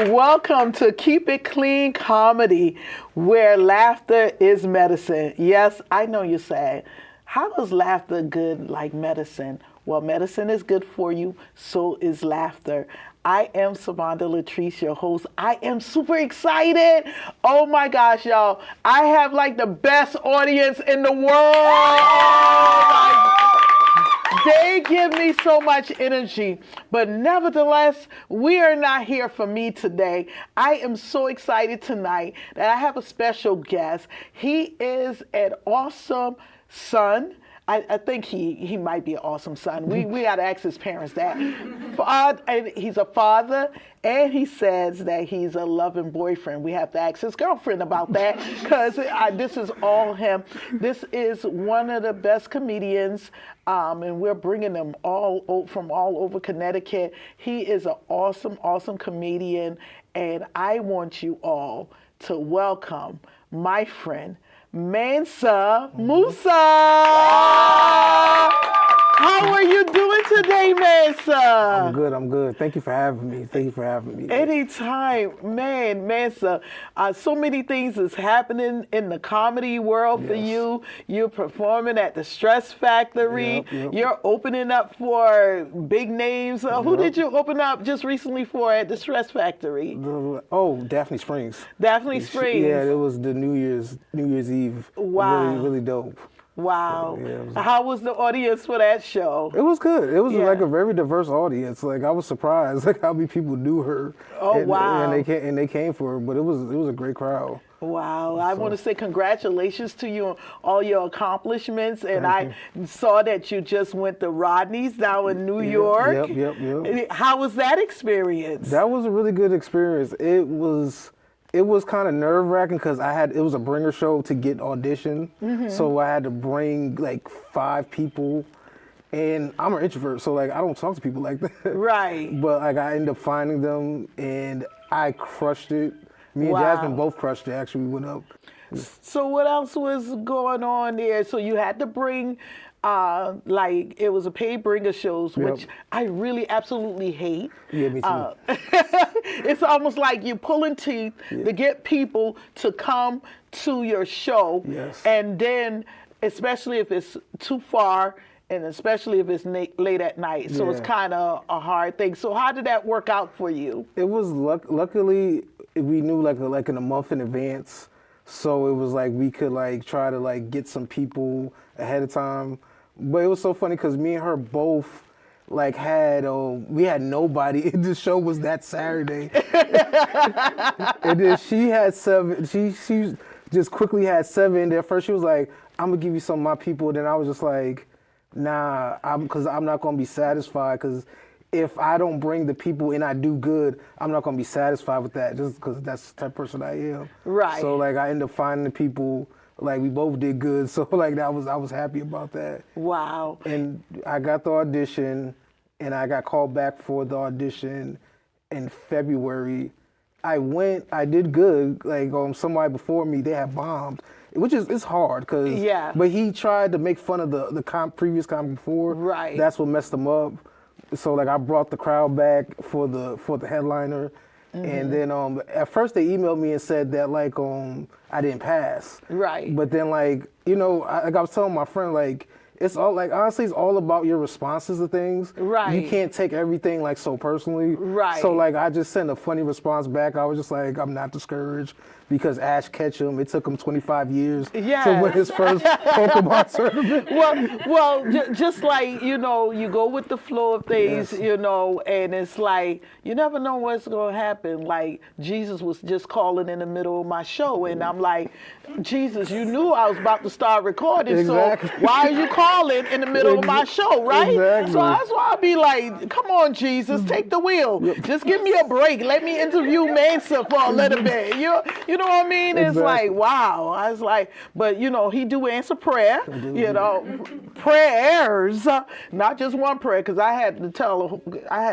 Welcome to Keep It Clean Comedy, where laughter is medicine. Yes, I know you're saying, how is laughter good like medicine? Well, medicine is good for you, so is laughter. I am Savanda Latrece, your host. I am super excited. Oh my gosh, y'all. I have like the best audience in the world. They give me so much energy, but nevertheless, we are not here for me today. I am so excited tonight that I have a special guest. He is an awesome son. I think he might be an awesome son. We got to ask his parents that. He's a father, and he says that he's a loving boyfriend. We have to ask his girlfriend about that because this is all him. This is one of the best comedians, and we're bringing them all from all over Connecticut. He is an awesome, awesome comedian, and I want you all to welcome my friend, Mansa Musa. How are you doing today, Mansa? I'm good. Thank you for having me. Anytime, man, Mansa. So many things is happening in the comedy world for you. You're performing at the Stress Factory. Yep. You're opening up for big names. Who did you open up just recently for at the Stress Factory? Daphne Springs. Daphne Springs. Yeah, it was the New Year's Eve. Wow. Really dope. Wow. Yeah, How was the audience for that show? It was good. It was like a very diverse audience. Like I was surprised like how many people knew her. Wow. And they came for her, but it was a great crowd. Wow. I want to say congratulations to you on all your accomplishments. And I saw that you just went to Rodney's down in New York. Yep. How was that experience? That was a really good experience. It was kind of nerve-wracking because it was a bringer show to get audition. So I had to bring like 5 people, and I'm an introvert, so like I don't talk to people like that. Right. But like I ended up finding them, and I crushed it. Me and Jasmine both crushed it. Actually, we went up. So what else was going on there? So you had to bring, like it was a paid bringer shows, which I really absolutely hate. Yeah, me too. It's almost like you're pulling teeth to get people to come to your show. Yes. And then, especially if it's too far, and especially if it's late at night. So it's kind of a hard thing. So how did that work out for you? It was luckily we knew like in a month in advance. So it was like we could like try to like get some people ahead of time. But it was so funny because me and her both like we had nobody. The show was that Saturday. And then she had 7. She just quickly had 7. At first she was like, I'm gonna give you some of my people. Then I was just like, nah, because I'm not gonna be satisfied because if I don't bring the people and I do good, I'm not gonna be satisfied with that just because that's the type of person I am. Right. So like I ended up finding the people, like we both did good. So like I was happy about that. Wow. And I got the audition and I got called back for the audition in February. I did good. Like somebody before me, they had bombed. Which it's hard, but he tried to make fun of the previous comic before. Right. That's what messed him up. So like I brought the crowd back for the headliner, and then at first they emailed me and said that like I didn't pass. Right. But then like I was telling my friend like it's all like honestly it's all about your responses to things. Right. You can't take everything like so personally. Right. So like I just sent a funny response back. I was just like I'm not discouraged because Ash Ketchum, it took him 25 years to win his first Pokemon tournament. Well, just like, you go with the flow of things, and it's like, you never know what's going to happen. Like, Jesus was just calling in the middle of my show, and I'm like, Jesus, you knew I was about to start recording, so why are you calling in the middle of my show, right? Exactly. So that's why I'll be like, come on, Jesus, take the wheel. Just give me a break. Let me interview Mansa for a little bit. You know what I mean? It's like, wow. I was like, but he do answer prayer, prayers, not just one prayer, because I had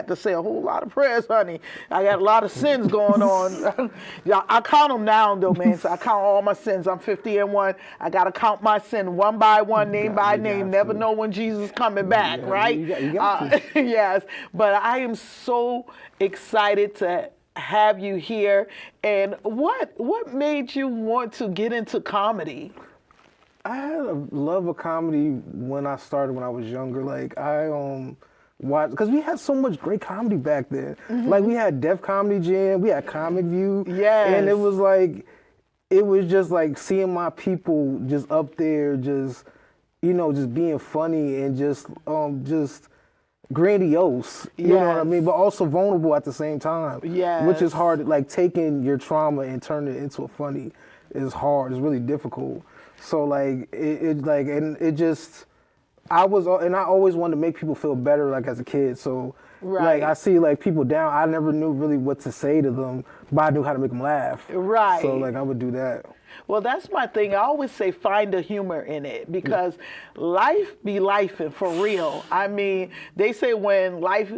to say a whole lot of prayers, honey. I got a lot of sins going on. I count them now, though, man. So I count all my sins. I'm 50 and 1. I got to count my sin one by one, name by name. Never know when Jesus is coming back, right? You got Yes. But I am so excited to have you here. And what made you want to get into comedy? I had a love of comedy when I started when I was younger. Like I watched because we had so much great comedy back then. Like we had Def Comedy Jam, we had Comic View, Yes. and it was just like seeing my people just up there, just just being funny and just grandiose. You know what I mean? But also vulnerable at the same time. Yes. Which is hard. Like taking your trauma and turning it into a funny is hard. It's really difficult. So like I always wanted to make people feel better like as a kid. So like I see like people down, I never knew really what to say to them, but I knew how to make them laugh. Right. So like I would do that. Well, that's my thing. I always say find the humor in it because life be lifing for real. I mean, they say when life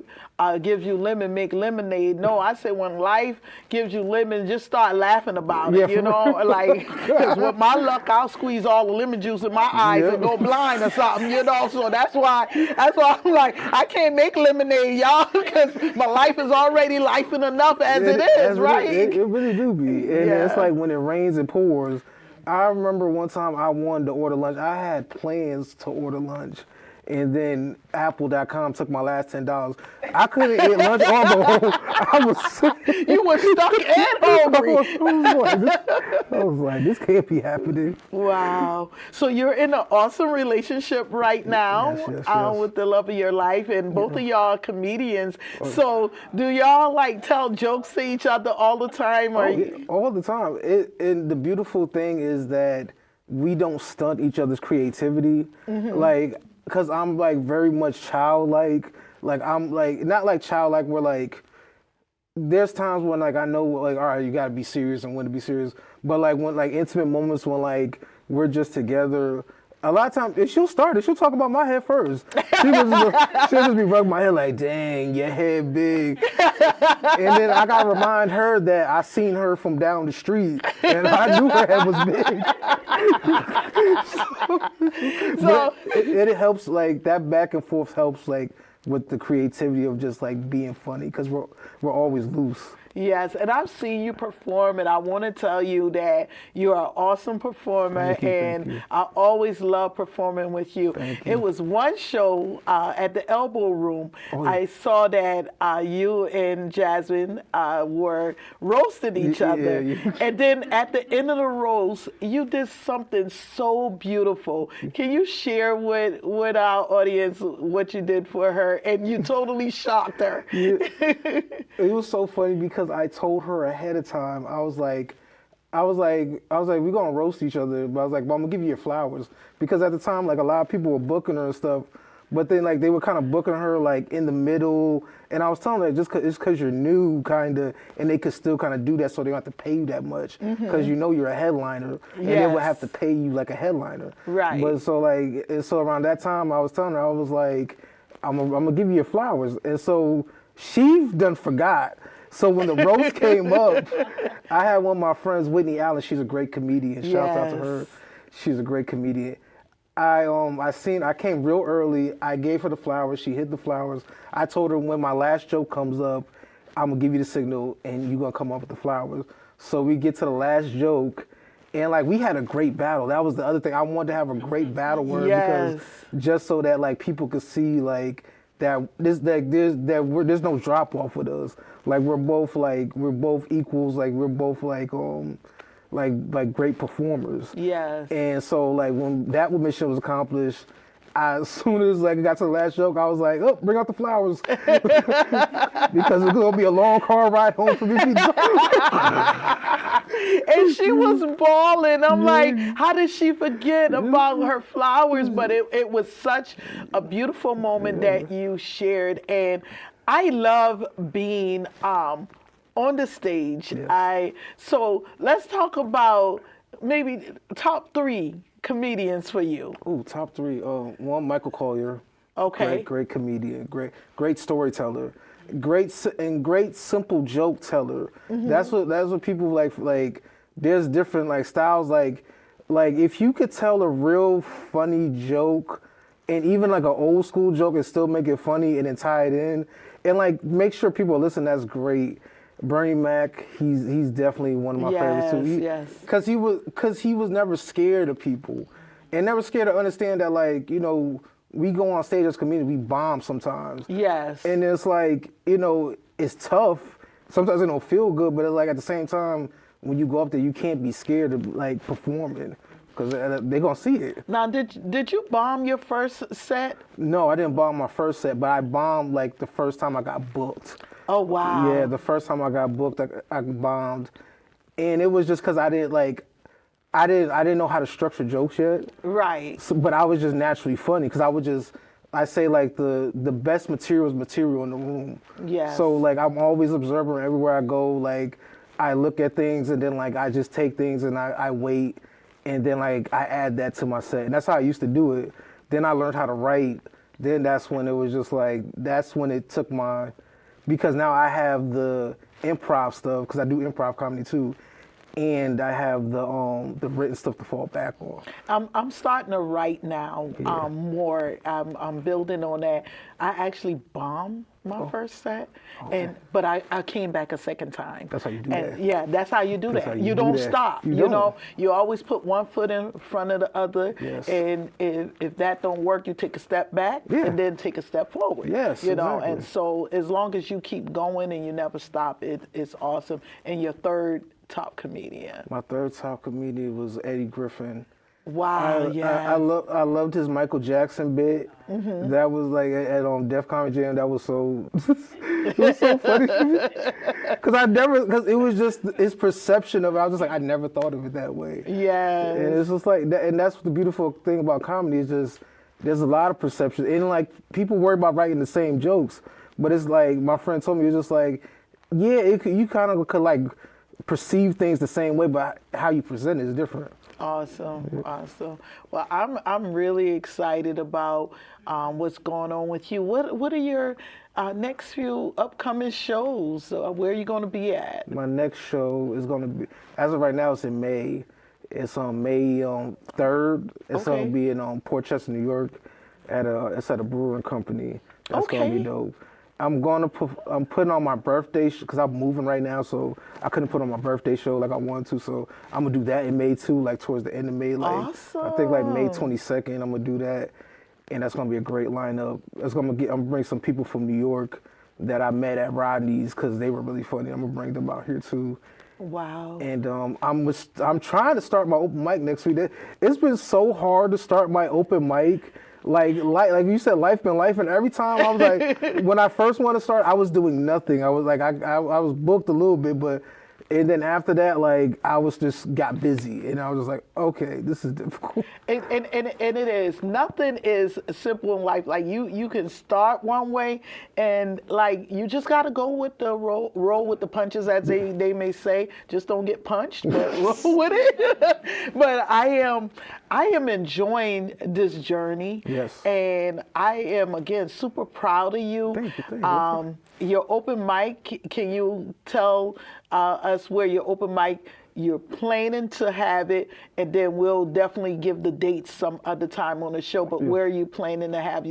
gives you lemon, make lemonade. No, I say when life gives you lemon, just start laughing about it. You know, like because with my luck, I'll squeeze all the lemon juice in my eyes and go blind or something. You know, so that's why I'm like I can't make lemonade, y'all, because my life is already lifing enough as it is, right? It really do be, and it's like when it rains and pours. I remember one time I wanted to order lunch. I had plans to order lunch, and then Apple.com took my last $10. I couldn't eat lunch on the whole. I was sick. You were stuck and hungry. I was like, this can't be happening. Wow. So you're in an awesome relationship right now Yes. with the love of your life, and both of y'all are comedians. So do y'all like tell jokes to each other all the time? Or all the time. And the beautiful thing is that we don't stunt each other's creativity. Like, because I'm like very much childlike. Like I'm like not like childlike where like there's times when like I know like all right you gotta be serious and when to be serious, but like when like intimate moments when like we're just together. A lot of times, if she'll talk about my head first. She'll just be rubbing my head like, dang, your head big. And then I gotta remind her that I seen her from down the street and I knew her head was big. So it helps, like, that back and forth helps, like, with the creativity of just, like, being funny, because we're always loose. Yes, and I've seen you perform, and I want to tell you that you're an awesome performer, Thank you. I always love performing with you. Thank you. It was one show at the Elbow Room. Oh, yeah. I saw that you and Jasmine were roasting each other, Yeah. and then at the end of the roast, you did something so beautiful. Can you share with our audience what you did for her? And you totally shocked her. Yeah. It was so funny because I told her ahead of time. I was like, we're gonna roast each other, but I was like, well, I'm gonna give you your flowers, because at the time, like, a lot of people were booking her and stuff, but then like they were kind of booking her like in the middle, and I was telling her it's because you're new, kind of, and they could still kind of do that, so they don't have to pay you that much, because you're a headliner, and they would have to pay you like a headliner, right? But so around that time, I was telling her, I was like, I'm gonna give you your flowers, and so she done forgot. So when the roast came up, I had one of my friends, Whitney Allen. She's a great comedian. Shouts out to her. She's a great comedian. I came real early. I gave her the flowers. She hid the flowers. I told her when my last joke comes up, I'm gonna give you the signal and you're gonna come up with the flowers. So we get to the last joke, and like we had a great battle. That was the other thing. I wanted to have a great battle with her because just so that like people could see like that there's no drop off with us. Like we're both equals. Like we're both like great performers. Yes. And so like when that mission was accomplished, as soon as like I got to the last joke, I was like, oh, bring out the flowers. Because it's gonna be a long car ride home for me. And she was bawling. I'm like, how did she forget about her flowers? But it was such a beautiful moment that you shared. And I love being on the stage. Yes. So let's talk about maybe top 3 comedians for you. Ooh, top 3. One, Michael Collier. Okay. Great comedian. Great storyteller. Great simple joke teller. That's what people like. There's different like styles. Like if you could tell a real funny joke, and even like an old school joke, and still make it funny and then tie it in, and like make sure people listen. That's great. Bernie Mac, he's definitely one of my favorites too. Yes. Cause he was never scared of people, and never scared to understand that, like, you know, we go on stage as comedians, we bomb sometimes. Yes. And it's like, you know, it's tough. Sometimes it don't feel good, but it's like at the same time, when you go up there, you can't be scared of like performing, because they're gonna see it. Now, did you bomb your first set? No, I didn't bomb my first set, but I bombed like the first time I got booked. Oh, wow. Yeah, the first time I got booked, I bombed, and it was just because I didn't know how to structure jokes yet. Right. So, but I was just naturally funny because I say like the best material is material in the room. Yes. So like I'm always observant everywhere I go. Like I look at things and then like I just take things and I wait, and then like I add that to my set, and that's how I used to do it. Then I learned how to write. Then that's when it was just like that's when it took my. Because now I have the improv stuff, because I do improv comedy too, and I have the written stuff to fall back on. I'm starting to write now more. I'm building on that. I actually bombed my first set, but I came back a second time. That's how you do and that. Yeah, that's how you do That's that. how you You do don't that. stop. You You don't. know, you always put one foot in front of the other. Yes. And if that don't work, you take a step back Yeah. and then take a step forward. Yes, You know, exactly. and so as long as you keep going and you never stop, it's awesome. And your third top comedian. My third top comedian was Eddie Griffin. Wow, yeah. I loved his Michael Jackson bit. Mm-hmm. That was like at Def Comedy Jam. That was so it was so funny to me because it was just his perception of it. I was just like I never thought of it that way. Yes. And it's just like that, and that's the beautiful thing about comedy is just there's a lot of perception, and like people worry about writing the same jokes, but it's like my friend told me it's just like yeah, you kind of could like perceive things the same way, but how you present it is different. Awesome, awesome. Well, I'm really excited about what's going on with you. What are your next few upcoming shows? Where are you going to be at? My next show is going to be, as of right now, it's in May. It's on May 3rd. It's Okay. going to be in Port Chester, New York, it's at a brewing company. That's going to Okay. be dope. I'm putting on my birthday because I'm moving right now, so I couldn't put on my birthday show like I wanted to. So I'm gonna do that in May too, like towards the end of May. Like I think like May 22nd, I'm gonna do that, and that's gonna be a great lineup. I'm gonna bring some people from New York that I met at Rodney's because they were really funny. I'm gonna bring them out here too. Wow. And I'm trying to start my open mic next week. It's been so hard to start my open mic. Like you said, life been life, and every time I was like, when I first wanted to start, I was doing nothing. I was like, I was booked a little bit, and then after that, like I was just got busy, and I was just like, okay, this is difficult. And it is. Nothing is simple in life. Like you can start one way, and like you just got to go with the roll with the punches, as they may say. Just don't get punched, but roll with it. But I am enjoying this journey. Yes. And I am again super proud of you. Thank you. Your open mic. Can you tell us where your open mic? You're planning to have it, and then we'll definitely give the dates some other time on the show. But where are you planning to have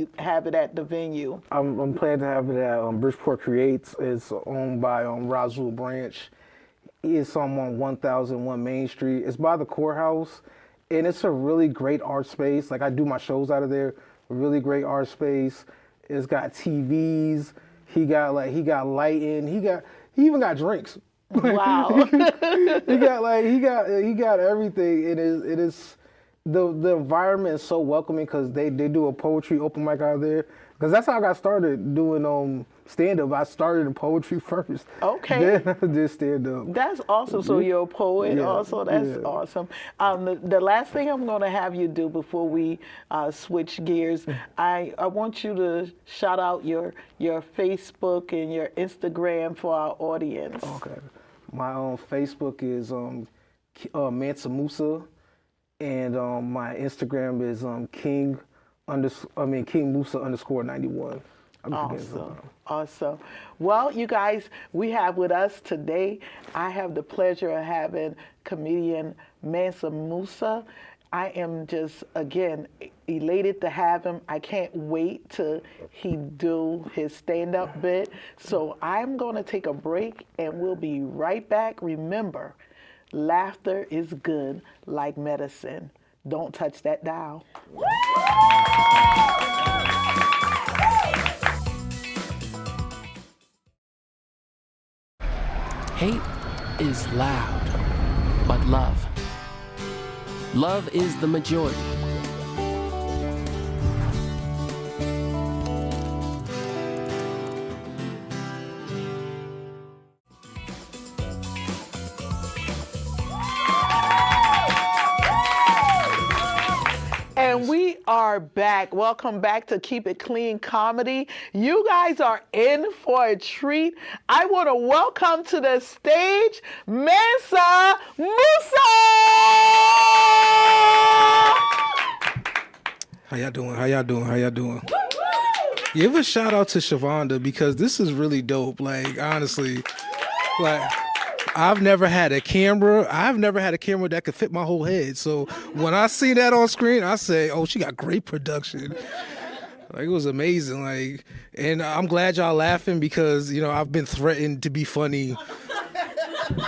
it at the venue? I'm planning to have it at Bridgeport Creates. It's owned by Razul Branch. It's on 1001 Main Street. It's by the courthouse, and it's a really great art space. Like I do my shows out of there. Really great art space. It's got TVs. He got lighting. He even got drinks. Wow. he got everything. It is the environment is so welcoming because they do a poetry open mic out there. Because that's how I got started doing stand up. I started in poetry first. Okay. Then I did stand up. That's awesome. So you're a poet Yeah, also. That's yeah. awesome. The last thing I'm going to have you do before we switch gears, I want you to shout out your Facebook and your Instagram for our audience. Okay. My Facebook is Mansa Musa, and my Instagram is King Musa _91. Awesome. Well, you guys, we have with us today, I have the pleasure of having comedian Mansa Musa. I am just, again, elated to have him. I can't wait till he do his stand-up bit. So I'm going to take a break, and we'll be right back. Remember, laughter is good like medicine. Don't touch that dial. Hate is loud, but love is the majority. And we are back. Welcome back to Keep It Clean Comedy. You guys are in for a treat. I want to welcome to the stage Mansa Musa. How y'all doing? How y'all doing? How y'all doing? Give a shout out to Savanda because this is really dope. Like, honestly, like, I've never had a camera that could fit my whole head. So when I see that on screen, I say, oh, she got great production. Like, it was amazing. Like, and I'm glad y'all laughing because, you know, I've been threatened to be funny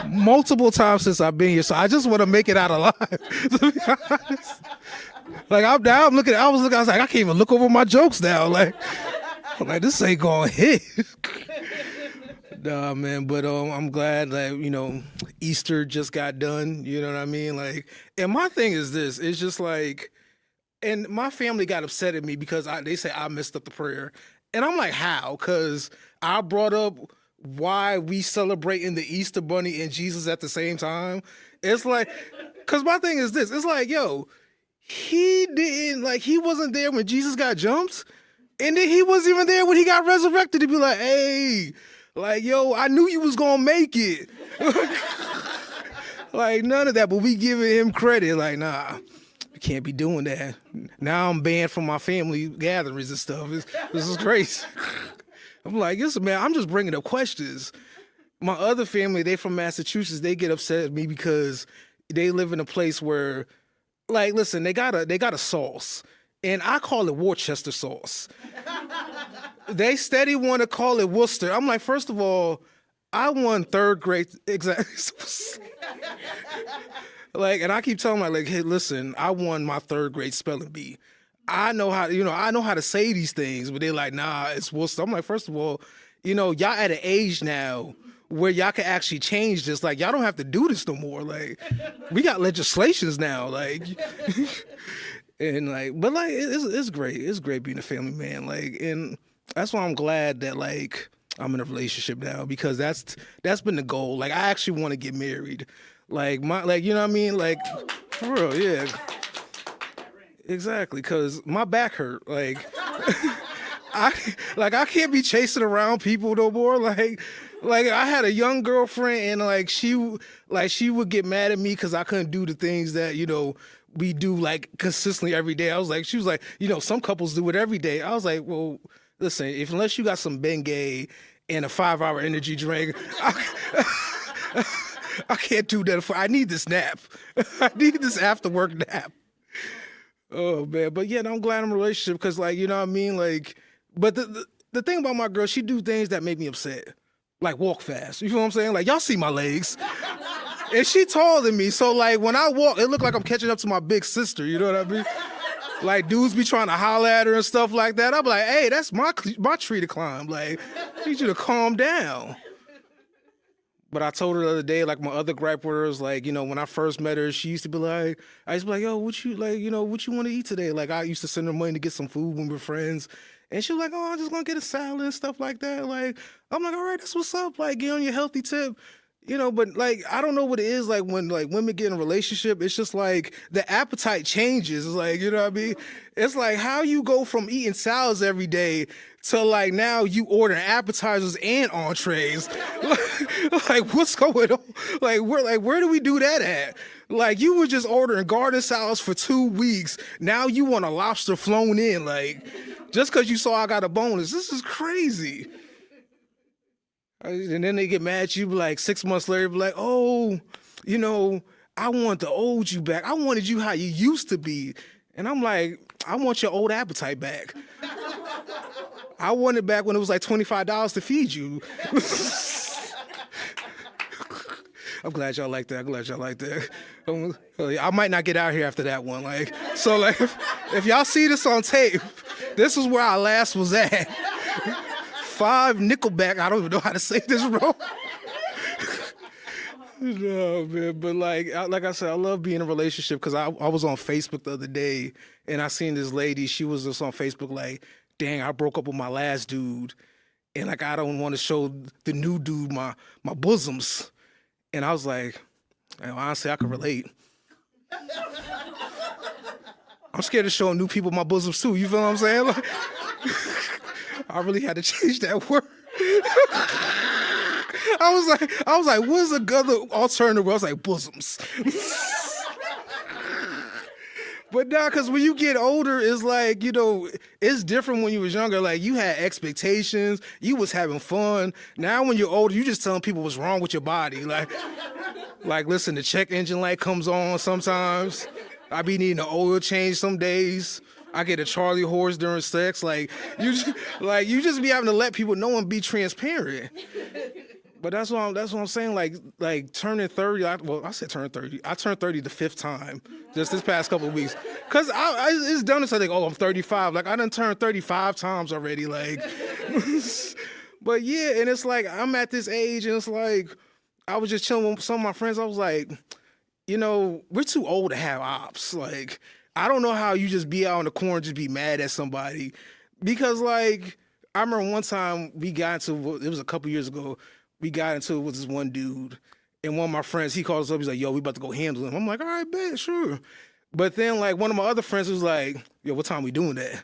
multiple times since I've been here. So I just want to make it out alive, to be honest. Like, I was looking, I was like, I can't even look over my jokes now. Like this ain't gonna hit. Nah, man, but I'm glad that, you know, Easter just got done, you know what I mean? Like, and my thing is this, it's just like, and my family got upset at me because they say I messed up the prayer. And I'm like, how? Because I brought up why we celebrating the Easter Bunny and Jesus at the same time. It's like, because my thing is this, it's like, yo, he wasn't there when Jesus got jumped. And then he wasn't even there when he got resurrected to be like, hey, like, yo, I knew you was gonna make it. Like, none of that, but we giving him credit. Like, nah, we can't be doing that. Now I'm banned from my family gatherings and stuff. This is crazy. I'm like, listen, man, I'm just bringing up questions. My other family, they from Massachusetts, they get upset at me because they live in a place where, like, listen, they got a sauce, and I call it Worcester sauce. They steady want to call it Worcester. I'm like, first of all, I won third grade like, and I keep telling them, like, hey, listen, I won my third grade spelling bee. I know how to say these things, but they're like, nah, it's Worcester. I'm like, first of all, you know, y'all at an age now where y'all can actually change this. Like, y'all don't have to do this no more. Like, we got legislations now. Like, and like, but like, it's great. It's great being a family man. Like, and that's why I'm glad that, like, I'm in a relationship now, because that's been the goal. Like, I actually want to get married. Like, you know what I mean? Like, for real, yeah. Exactly, because my back hurt. Like, I can't be chasing around people no more. Like I had a young girlfriend, and like she would get mad at me because I couldn't do the things that, you know, we do like consistently every day. She was like, you know, some couples do it every day. I was like, well, listen, unless you got some Bengay and a 5-hour energy drink, I can't do that. I need this nap. I need this after work nap. Oh man, but yeah, I'm glad I'm in a relationship because, like, you know what I mean? Like, but the thing about my girl, she do things that make me upset. Like walk fast. You feel what I'm saying? Like, y'all see my legs. And she taller than me, so like when I walk, it look like I'm catching up to my big sister, you know what I mean? Like, dudes be trying to holler at her and stuff like that. I'm like, hey, that's my tree to climb. Like, I need you to calm down. But I told her the other day, like, my other gripe with her was, like, you know, when I first met her, she used to be like, yo, what you want to eat today? Like, I used to send her money to get some food when we were friends. And she was like, oh, I'm just going to get a salad and stuff like that. Like, I'm like, all right, that's what's up. Like, get on your healthy tip. You know, but like, I don't know what it is, like when like women get in a relationship, it's just like the appetite changes. It's like, you know what I mean? It's like how you go from eating salads every day to like now you order appetizers and entrees. Like, what's going on? Like, where do we do that at? Like, you were just ordering garden salads for 2 weeks. Now you want a lobster flown in, like, just because you saw I got a bonus. This is crazy. And then they get mad at you, like 6 months later, be like, oh, you know, I want the old you back. I wanted you how you used to be. And I'm like, I want your old appetite back. I want it back when it was like $25 to feed you. I'm glad y'all like that. I might not get out here after that one. So if y'all see this on tape, this is where I last was at. 5 Nickelback. I don't even know how to say this, bro. No, man. But like I said, I love being in a relationship because I was on Facebook the other day and I seen this lady. She was just on Facebook like, dang, I broke up with my last dude. And like, I don't want to show the new dude my bosoms. And I was like, honestly, I can relate. I'm scared of showing new people my bosoms too. You feel what I'm saying? Like, I really had to change that word. I was like, what's the other alternative? I was like, bosoms. But now, because when you get older, it's like, it's different when you was younger. Like, you had expectations. You was having fun. Now, when you're older, you just telling people what's wrong with your body. Like listen, the check engine light comes on sometimes. I be needing an oil change some days. I get a Charlie horse during sex. You just be having to let people know and be transparent. But that's what I'm saying. Like turning 30. I said turn 30. I turned 30 the 5th time just this past couple of weeks. Cause it's done this. I think, I'm 35. Like I done turned 35 times already. Like, but yeah, and it's like I'm at this age, and it's like I was just chilling with some of my friends. I was like, we're too old to have ops. Like I don't know how you just be out in the corner and just be mad at somebody, because like I remember one time we got into it was a couple years ago. We got into it with this one dude, and one of my friends, he called us up. He's like, yo, we about to go handle him. I'm like, all right, bet, sure. But then, like, one of my other friends was like, yo, what time we doing that?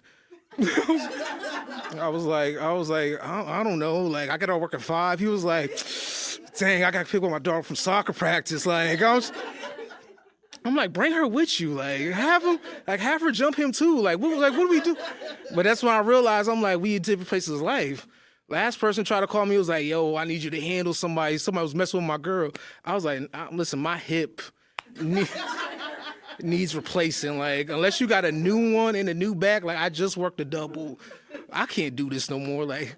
I was like, I don't know. Like, I got to work at 5. He was like, dang, I got to pick up my dog from soccer practice. Like, I'm like, bring her with you. Like, have her jump him too. Like, what do we do? But that's when I realized, I'm like, we in different places of life. Last person tried to call me, was like, yo, I need you to handle somebody. Somebody was messing with my girl. I was like, listen, my hip needs replacing. Like, unless you got a new one and a new back, like, I just worked a double. I can't do this no more. Like,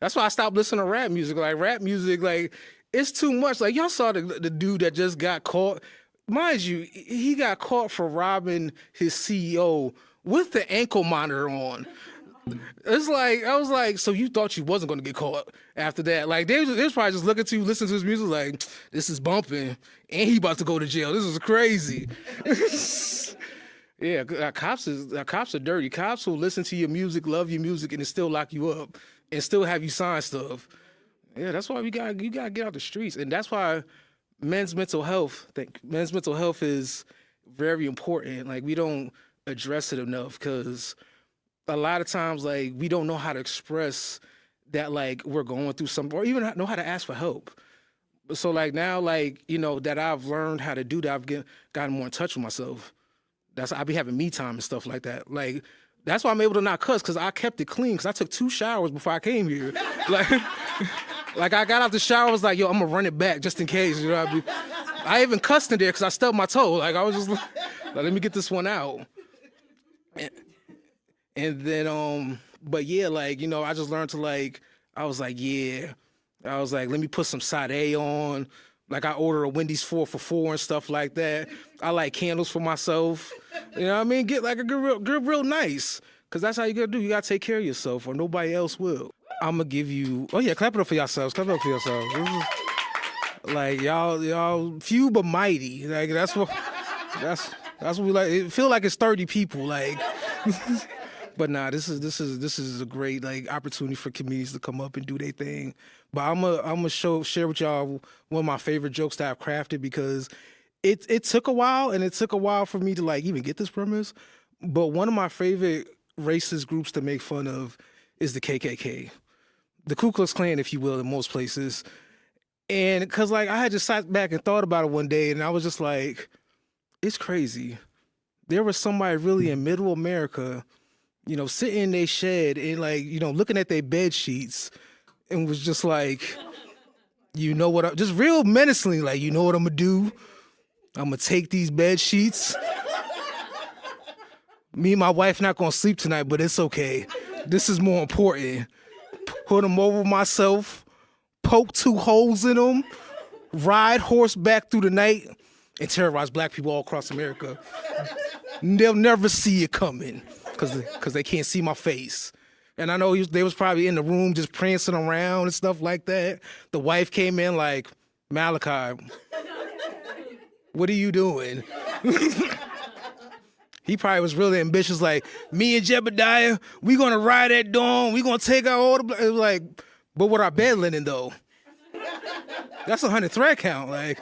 that's why I stopped listening to rap music. Like, it's too much. Like, y'all saw the dude that just got caught. Mind you, he got caught for robbing his CEO with the ankle monitor on. It's like, I was like, so you thought you wasn't going to get caught after that? Like, they was probably just looking at you, listening to his music like, this is bumping, and he about to go to jail. This is crazy. Yeah, cops are dirty. Cops will listen to your music, love your music, and still lock you up and still have you sign stuff. Yeah, that's why you gotta get out the streets, and that's why men's mental health is very important. Like, we don't address it enough, because a lot of times, like, we don't know how to express that, like, we're going through something, or even know how to ask for help. So, like, now, like, that I've learned how to do that, I've gotten more in touch with myself. I be having me time and stuff like that. Like, that's why I'm able to not cuss, because I kept it clean, because I took 2 showers before I came here. Like, I got out the shower, I was like, yo, I'm going to run it back just in case. I even cussed in there because I stubbed my toe. Like, I was just like, let me get this one out. And then, but yeah, like, I just learned to, like, I was like, let me put some Sade on. Like, I order a Wendy's 4 for $4 and stuff like that. I light candles for myself. You know what I mean? Get like a good real nice. Because that's how you got to do. You got to take care of yourself, or nobody else will. I'm going to give you, clap it up for yourselves. Clap it up for yourselves. Like, y'all few but mighty. Like, that's what we like. It feel like it's 30 people. Like, but nah, this is a great, like, opportunity for comedians to come up and do their thing. But I'm gonna share with y'all one of my favorite jokes that I've crafted, because it took a while, and it took a while for me to, like, even get this premise. But one of my favorite racist groups to make fun of is the KKK, the Ku Klux Klan, if you will, in most places. And because, like, I had just sat back and thought about it one day, and I was just like, it's crazy. There was somebody really in middle America, sitting in their shed and, like, looking at their bed sheets, and was just like, just real menacingly, like, you know what I'm gonna do? I'm gonna take these bed sheets. Me and my wife not gonna sleep tonight, but it's okay. This is more important. Put them over myself, poke 2 holes in them, ride horseback through the night, and terrorize black people all across America. They'll never see it coming because they can't see my face. And I know they was probably in the room just prancing around and stuff like that. The wife came in like, Malachi, what are you doing? He probably was really ambitious, like, me and Jebediah, we gonna ride at dawn, we gonna take out all the, it was like, but with our bed linen though. That's 100 thread count, like.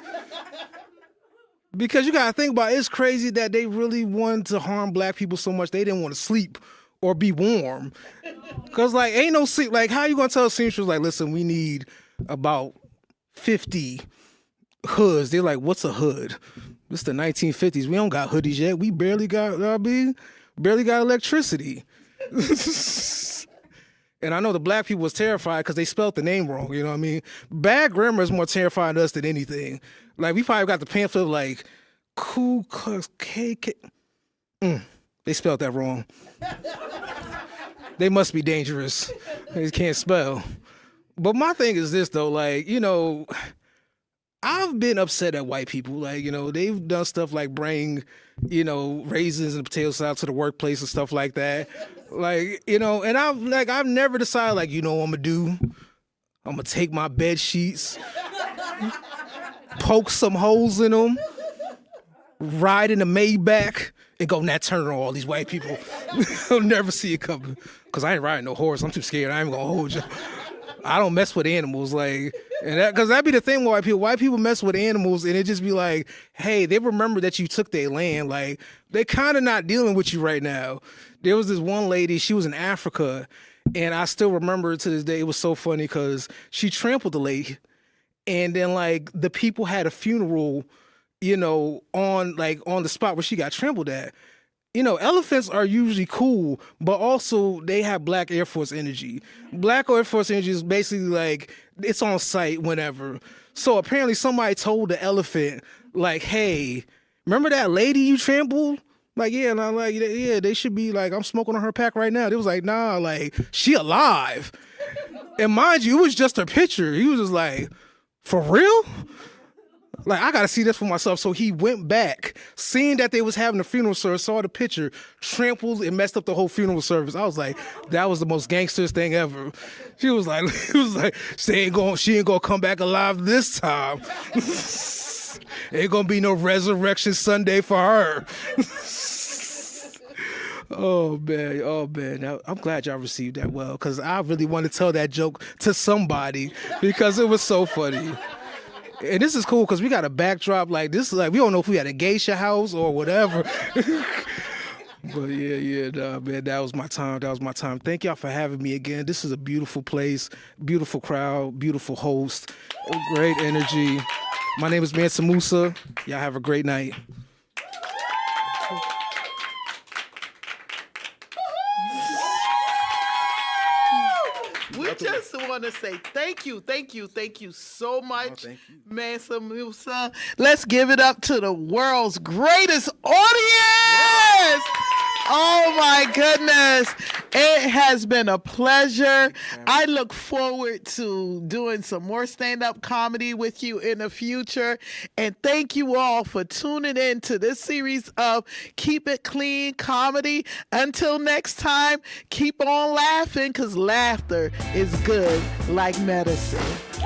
Because you gotta think about it, it's crazy that they really wanted to harm black people so much they didn't want to sleep or be warm. Cause like, ain't no sleep, like how you gonna tell a seamstress like, listen, we need about 50 hoods. They're like, what's a hood? This the 1950s. We don't got hoodies yet. We barely got electricity. And I know the black people was terrified because they spelled the name wrong. You know what I mean? Bad grammar is more terrifying to us than anything. Like we probably got the pamphlet like Ku Klux K. They spelled that wrong. They must be dangerous. They can't spell. But my thing is this though, like, you know, I've been upset at white people. Like, you know, they've done stuff like bring, you know, raisins and potato salad to the workplace and stuff like that. Like, you know, and I've never decided, like, you know what I'm gonna do? I'm gonna take my bed sheets, poke some holes in them, ride in the Maybach, and go Nat Turner on all these white people. They'll never see it coming. Cause I ain't riding no horse. I'm too scared. I ain't gonna hold you. I don't mess with animals, like, and cause that'd be the thing with white people. White people mess with animals, and it just be like, hey, they remember that you took their land. Like, they kind of not dealing with you right now. There was this one lady, she was in Africa, and I still remember it to this day. It was so funny because she trampled the lady, and then like the people had a funeral, you know, on the spot where she got trampled at. You know, elephants are usually cool, but also they have black Air Force energy. Black Air Force energy is basically like, it's on site whenever. So apparently somebody told the elephant, like, hey, remember that lady you trampled? Like, yeah, and I'm like, yeah, they should be like, I'm smoking on her pack right now. They was like, nah, like, she alive. And mind you, it was just her picture. He was just like, for real? Like, I gotta see this for myself. So he went back, seeing that they was having a funeral service, saw the picture, trampled and messed up the whole funeral service. I was like, that was the most gangsterest thing ever. She was like, she ain't gonna come back alive this time. Ain't gonna be no resurrection Sunday for her. Oh man. Now, I'm glad y'all received that well, because I really want to tell that joke to somebody because it was so funny. And this is cool because we got a backdrop like this. Like, we don't know if we had a geisha house or whatever. But nah, man, that was my time. Thank y'all for having me again. This is a beautiful place, beautiful crowd, beautiful host, great energy. My name is Mansa Musa. Y'all have a great night. We just want to say thank you so much, Mansa Musa. Let's give it up to the world's greatest audience. Oh my goodness. It has been a pleasure. I look forward to doing some more stand-up comedy with you in the future. And thank you all for tuning in to this series of Keep It Clean Comedy. Until next time, keep on laughing because laughter is good like medicine.